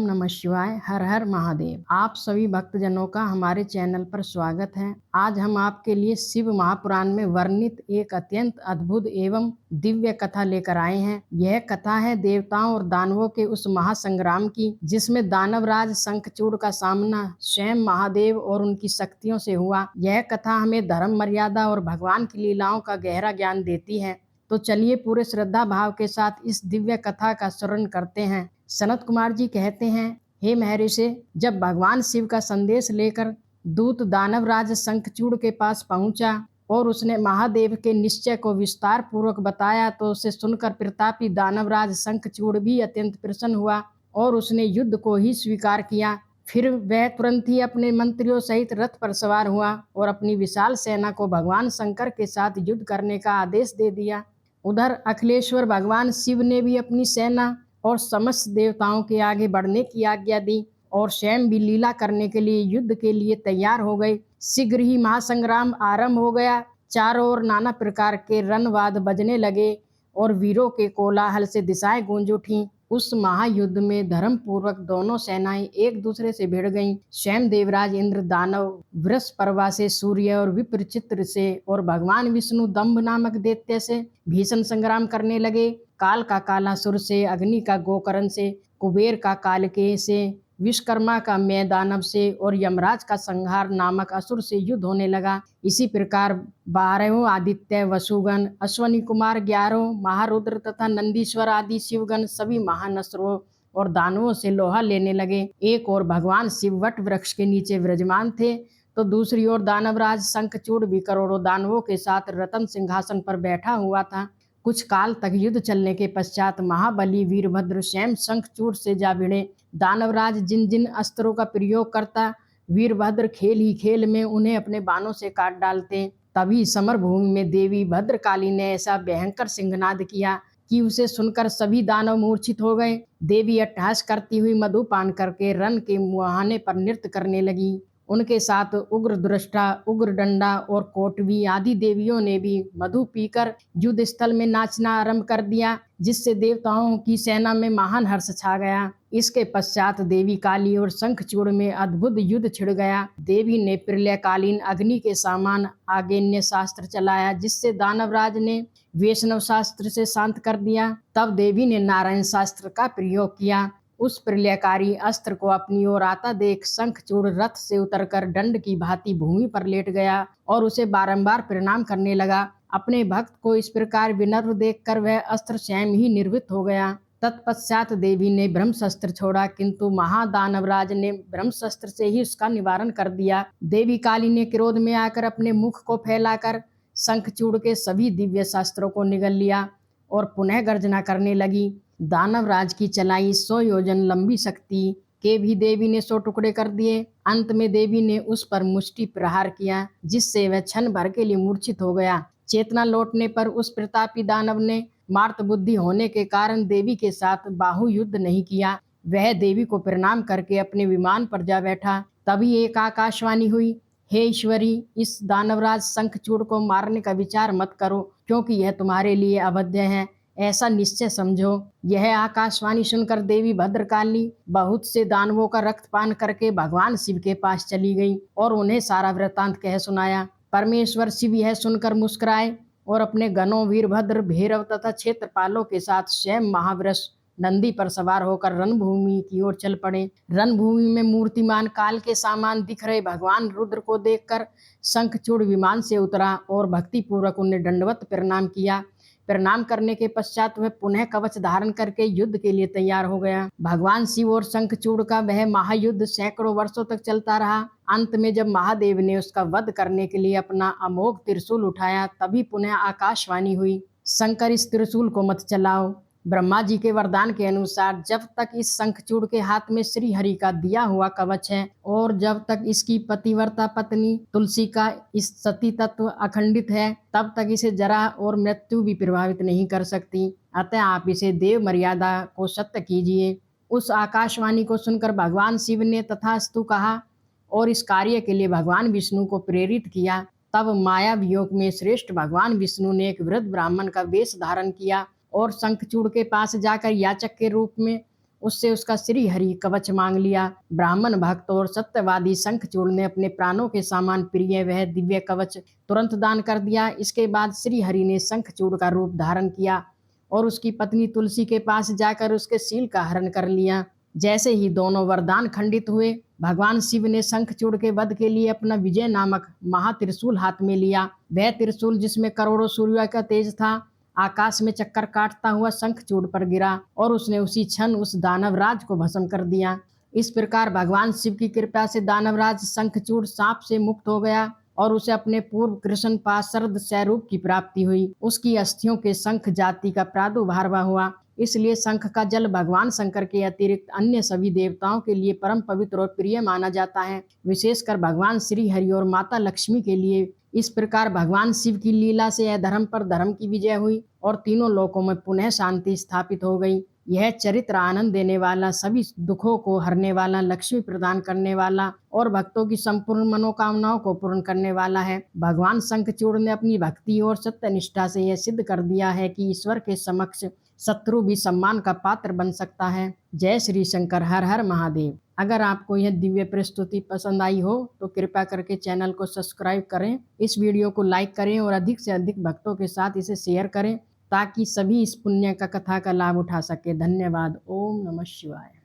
ओम नमः शिवाय। हर हर महादेव। आप सभी भक्तजनों का हमारे चैनल पर स्वागत है। आज हम आपके लिए शिव महापुराण में वर्णित एक अत्यंत अद्भुत एवं दिव्य कथा लेकर आए हैं। यह कथा है देवताओं और दानवों के उस महासंग्राम की, जिसमें दानवराज शंखचूड़ का सामना स्वयं महादेव और उनकी शक्तियों से हुआ। यह कथा हमें धर्म, मर्यादा और भगवान की लीलाओं का गहरा ज्ञान देती है। तो चलिए पूरे श्रद्धा भाव के साथ इस दिव्य कथा का श्रवण करते हैं। सनत कुमार जी कहते हैं, हे महर्षि, जब भगवान शिव का संदेश लेकर दूत दानवराज शंखचूड़ के पास पहुंचा और उसने महादेव के निश्चय को विस्तार पूर्वक बताया, तो उसे सुनकर प्रतापी दानवराज शंखचूड़ भी अत्यंत प्रसन्न हुआ और उसने युद्ध को ही स्वीकार किया। फिर वह तुरंत ही अपने मंत्रियों सहित रथ पर सवार हुआ और अपनी विशाल सेना को भगवान शंकर के साथ युद्ध करने का आदेश दे दिया। उधर अखिलेश्वर भगवान शिव ने भी अपनी सेना और समस्त देवताओं के आगे बढ़ने की आज्ञा दी और स्वयं भी लीला करने के लिए युद्ध के लिए तैयार हो गए। शीघ्र ही महासंग्राम आरंभ हो गया। चारों ओर नाना प्रकार के रणवाद बजने लगे और वीरों के कोलाहल से दिशाएं गूंज उठी। उस महायुद्ध में धर्म पूर्वक दोनों सेनाएं एक दूसरे से भिड़ गईं। स्वयं देवराज इंद्र, दानव वृषपर्वा से, सूर्य और विप्रचित्र से और भगवान विष्णु दंभ नामक दैत्य से भीषण संग्राम करने लगे। काल का कालासुर से, अग्नि का गोकर्ण से, कुबेर का कालकेय से, विश्वकर्मा का मैं दानव से और यमराज का संहार नामक असुर से युद्ध होने लगा। इसी प्रकार 12 आदित्य, वसुगण, अश्वनी कुमार 11 महारुद्र तथा नंदीश्वर आदि शिवगण सभी महान असुरों और दानवों से लोहा लेने लगे। एक और भगवान शिव वट वृक्ष के नीचे विराजमान थे, तो दूसरी ओर दानवराज शंखचूड़ भी करोड़ों दानवों के साथ रत्न सिंहासन पर बैठा हुआ था। कुछ काल तक युद्ध चलने के पश्चात महाबली वीरभद्र स्वयं शंखचूड़ से जा भिड़े। दानवराज जिन जिन अस्त्रों का प्रयोग करता, वीरभद्र खेल ही खेल में उन्हें अपने बाणों से काट डालते। तभी समर भूमि में देवी भद्रकाली ने ऐसा भयंकर सिंहनाद किया कि उसे सुनकर सभी दानव मूर्छित हो गए। देवी अट्टहास करती हुई मधु पान करके रण के मुहाने पर नृत्य करने लगी। उनके साथ उग्र दृष्टा, उग्र डंडा और कोटवी आदि देवियों ने भी मधु पीकर युद्ध स्थल में नाचना आरंभ कर दिया, जिससे देवताओं की सेना में महान हर्ष छा गया। इसके पश्चात देवी काली और शंखचूड़ में अद्भुत युद्ध छिड़ गया। देवी ने प्रलयकालीन अग्नि के समान आग्नेय शास्त्र चलाया, जिससे दानवराज ने वैष्णव शास्त्र से शांत कर दिया। तब देवी ने नारायण शास्त्र का प्रयोग किया। उस प्रलयकारी अस्त्र को अपनी ओर आता देख शंखचूड़ रथ से उतरकर दंड की भांति भूमि पर लेट गया और उसे बारंबार प्रणाम करने लगा। अपने भक्त को इस प्रकार विनम्र देखकर वह अस्त्र स्वयं ही निर्वृत्त हो गया। तत्पश्चात देवी ने ब्रह्मशस्त्र छोड़ा, किंतु महादानवराज ने ब्रह्मशस्त्र से ही उसका निवारण कर दिया। देवी काली ने क्रोध में आकर अपने मुख को फैलाकर शंखचूड़ के सभी दिव्य शास्त्रों को निगल लिया और पुनः गर्जना करने लगी। दानवराज की चलाई 100 योजन लंबी शक्ति के भी देवी ने 100 टुकड़े कर दिए। अंत में देवी ने उस पर मुष्टि प्रहार किया, जिससे वह क्षण भर के लिए मूर्छित हो गया। चेतना लौटने पर उस प्रतापी दानव ने मार्त बुद्धि होने के कारण देवी के साथ बाहु युद्ध नहीं किया। वह देवी को प्रणाम करके अपने विमान पर जा बैठा। तभी एक आकाशवाणी हुई, हे ईश्वरी, इस दानवराज शंखचूड़ को मारने का विचार मत करो, क्योंकि यह तुम्हारे लिए अवध्य है, ऐसा निश्चय समझो। यह आकाशवाणी सुनकर देवी भद्रकाली बहुत से दानवों का रक्तपान करके भगवान शिव के पास चली गई और उन्हें सारा वृत्तांत कह सुनाया। परमेश्वर शिव यह सुनकर मुस्कुराए और अपने गणों वीरभद्र, भैरव तथा क्षेत्रपालों के साथ स्वयं महावृष नंदी पर सवार होकर रणभूमि की ओर चल पड़े। रणभूमि में मूर्तिमान काल के सामान दिख रहे भगवान रुद्र को देखकर शंखचूड़ विमान से उतरा और भक्ति पूर्वक उन्हें दंडवत प्रणाम किया। प्रणाम करने के पश्चात वह पुनः कवच धारण करके युद्ध के लिए तैयार हो गया। भगवान शिव और शंखचूड़ का वह महायुद्ध सैकड़ों वर्षों तक चलता रहा। अंत में जब महादेव ने उसका वध करने के लिए अपना अमोघ त्रिशूल उठाया, तभी पुनः आकाशवाणी हुई, शंकर, इस त्रिशूल को मत चलाओ। ब्रह्मा जी के वरदान के अनुसार जब तक इस शंखचूड़ के हाथ में श्री हरि का दिया हुआ कवच है और जब तक इसकी पतिव्रता पत्नी तुलसी का इस सती तत्व अखंडित है, तब तक इसे जरा और मृत्यु भी प्रभावित नहीं कर सकती। अतः आप इसे देव मर्यादा को सत्य कीजिए। उस आकाशवाणी को सुनकर भगवान शिव ने तथास्तु कहा और इस कार्य के लिए भगवान विष्णु को प्रेरित किया। तब माया वियोग में श्रेष्ठ भगवान विष्णु ने एक वृद्ध ब्राह्मण का वेश धारण किया और शंखचूड़ के पास जाकर याचक के रूप में उससे उसका श्री हरि कवच मांग लिया। ब्राह्मण भक्त और सत्यवादी शंखचूड़ ने अपने प्राणों के समान प्रिय वह दिव्य कवच तुरंत दान कर दिया। इसके बाद श्री हरि ने शंखचूड़ का रूप धारण किया और उसकी पत्नी तुलसी के पास जाकर उसके शील का हरण कर लिया। जैसे ही दोनों वरदान खंडित हुए, भगवान शिव ने शंखचूड़ के वध के लिए अपना विजय नामक महात्रिशूल हाथ में लिया। वह त्रिशूल जिसमें करोड़ों सूर्य का तेज था, आकाश में चक्कर काटता हुआ शंखचूड़ पर गिरा और उसने उसी क्षण उस दानवराज को भस्म कर दिया। इस प्रकार भगवान शिव की कृपा से दानवराज शंखचूड़ सांप से मुक्त हो गया और उसे अपने पूर्व कृष्ण पार्षद स्वरूप की प्राप्ति हुई। उसकी अस्थियों के शंख जाति का प्रादुर्भाव हुआ। इसलिए शंख का जल भगवान शंकर के अतिरिक्त अन्य सभी देवताओं के लिए परम पवित्र और प्रिय माना जाता है, विशेषकर भगवान श्री हरि और माता लक्ष्मी के लिए। इस प्रकार भगवान शिव की लीला से अधर्म पर धर्म की विजय हुई और तीनों लोकों में पुनः शांति स्थापित हो गई। यह चरित्र आनंद देने वाला, सभी दुखों को हरने वाला, लक्ष्मी प्रदान करने वाला और भक्तों की संपूर्ण मनोकामनाओं को पूर्ण करने वाला है। भगवान शंखचूड़ ने अपनी भक्ति और सत्यनिष्ठा से यह सिद्ध कर दिया है कि ईश्वर के समक्ष शत्रु भी सम्मान का पात्र बन सकता है। जय श्री शंकर। हर हर महादेव। अगर आपको यह दिव्य प्रस्तुति पसंद आई हो तो कृपया करके चैनल को सब्सक्राइब करें, इस वीडियो को लाइक करें और अधिक से अधिक भक्तों के साथ इसे शेयर करें ताकि सभी इस पुण्य का कथा का लाभ उठा सके। धन्यवाद। ओम नमः शिवाय।